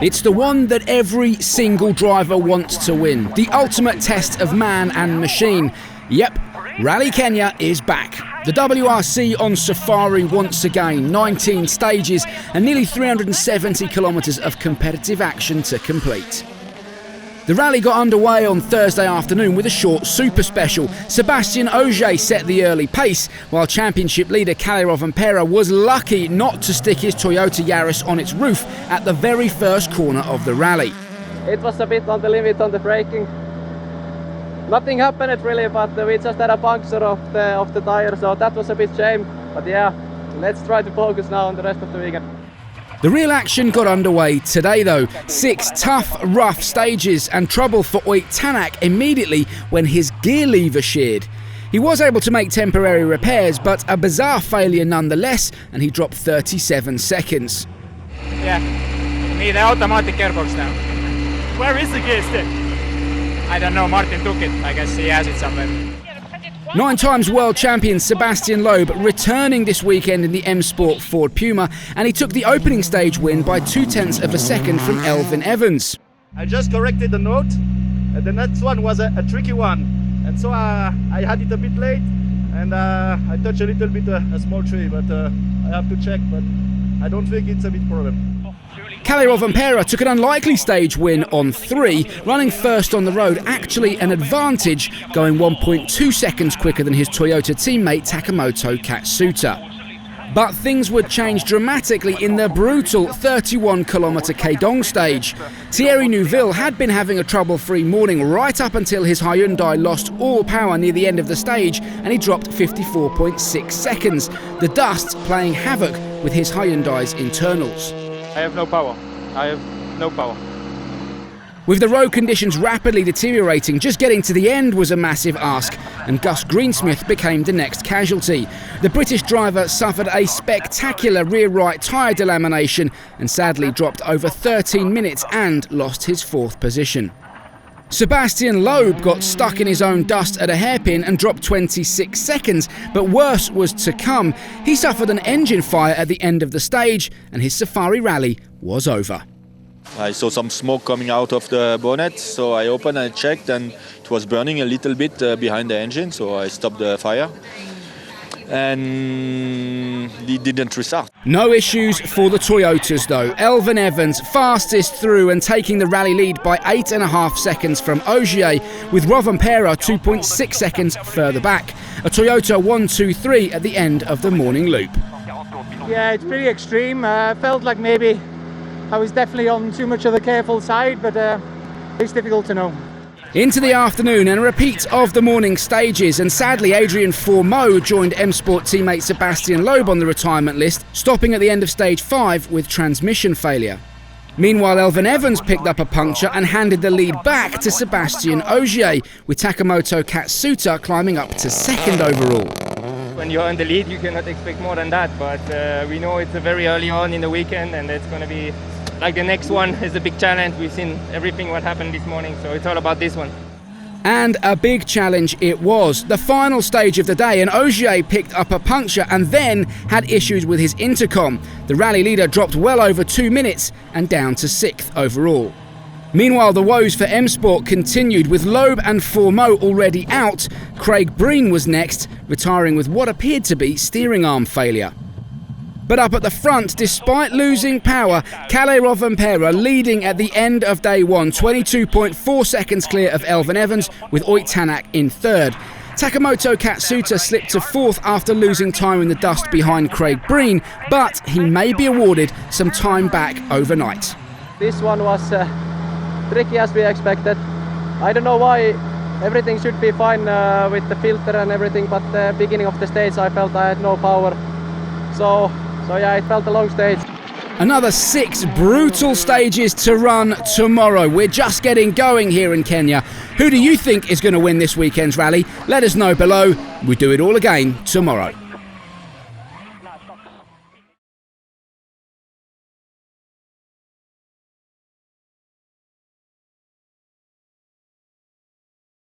It's the one that every single driver wants to win. The ultimate test of man and machine. Yep, Rally Kenya is back. The WRC on safari once again, 19 stages and nearly 370 kilometres of competitive action to complete. The rally got underway on Thursday afternoon with a short super special. Sébastien Ogier set the early pace, while championship leader Kalle Rovanperä was lucky not to stick his Toyota Yaris on its roof at the very first corner of the rally. It was a bit on the limit on the braking. Nothing happened really, but we just had a puncture of the tyre, so that was a bit shame. But yeah, let's try to focus now on the rest of the weekend. The real action got underway today though. 6 tough, rough stages and trouble for Oytanak immediately when his gear lever sheared. He was able to make temporary repairs, but a bizarre failure nonetheless, and he dropped 37 seconds. Yeah, need the automatic gearbox now. Where is the gear stick? I don't know, Martin took it. I guess he has it somewhere. 9 times world champion Sébastien Loeb returning this weekend in the M Sport Ford Puma, and he took the opening stage win by 0.2 of a second from Elfyn Evans. I just corrected the note, and the next one was a tricky one, and so I had it a bit late, and I touched a little bit a small tree, but I have to check, but I don't think it's a big problem. Kalle Rovanperä took an unlikely stage win on 3, running first on the road, actually an advantage, going 1.2 seconds quicker than his Toyota teammate TAKAMOTO KATSUTA. But things would change dramatically in the brutal 31-kilometre Kedong stage. Thierry Neuville had been having a trouble-free morning right up until his Hyundai lost all power near the end of the stage and he dropped 54.6 seconds, the dust playing havoc with his Hyundai's internals. I have no power. I have no power. With the road conditions rapidly deteriorating, just getting to the end was a massive ask, and Gus GREENSMITH became the next casualty. The British driver suffered a spectacular rear right tyre delamination and sadly dropped over 13 minutes and lost his 4th position. Sébastien Loeb got stuck in his own dust at a hairpin and dropped 26 seconds, but worse was to come. He suffered an engine fire at the end of the stage and his safari rally was over. I saw some smoke coming out of the bonnet, so I opened and checked, and it was burning a little bit behind the engine, so I stopped the fire. And it didn't restart. No issues for the Toyotas though. Elfyn Evans fastest through and taking the rally lead by 8.5 seconds from Ogier, with Rovanperä 2.6 seconds further back. A Toyota 1-2-3 at the end of the morning loop. Yeah, it's pretty extreme. Felt like maybe I was definitely on too much of the careful side, but it's difficult to know. Into the afternoon and a repeat of the morning stages, and sadly ADRIEN FOURMAUX joined M Sport teammate Sébastien Loeb on the retirement list, stopping at the end of stage 5 with transmission failure. Meanwhile, Elfyn Evans picked up a puncture and handed the lead back to Sébastien Ogier, with TAKAMOTO KATSUTA climbing up to 2nd overall. When you're in the lead, you cannot expect more than that, but we know it's very early on in the weekend, and it's going to be like the next one is a big challenge. We've seen everything what happened this morning, so it's all about this one. And a big challenge it was. The final stage of the day, and Ogier picked up a puncture and then had issues with his intercom. The rally leader dropped well over 2 minutes and down to 6th overall. Meanwhile, the woes for M Sport continued, with Loeb and FOURMAUX already out. BREEN was next, retiring with what appeared to be steering arm failure. But up at the front, despite losing power, Kalle Rovanperä leading at the end of day 1, 22.4 seconds clear of Elfyn Evans, with Oytanak in 3rd. TAKAMOTO KATSUTA slipped to 4th after losing time in the dust behind BREEN, but he may be awarded some time back overnight. This one was tricky as we expected. I don't know why. Everything should be fine with the filter and everything, but the beginning of the stage I felt I had no power. So yeah, it felt a long stage. Another 6 brutal stages to run tomorrow. We're just getting going here in Kenya. Who do you think is going to win this weekend's rally? Let us know below. We do it all again tomorrow.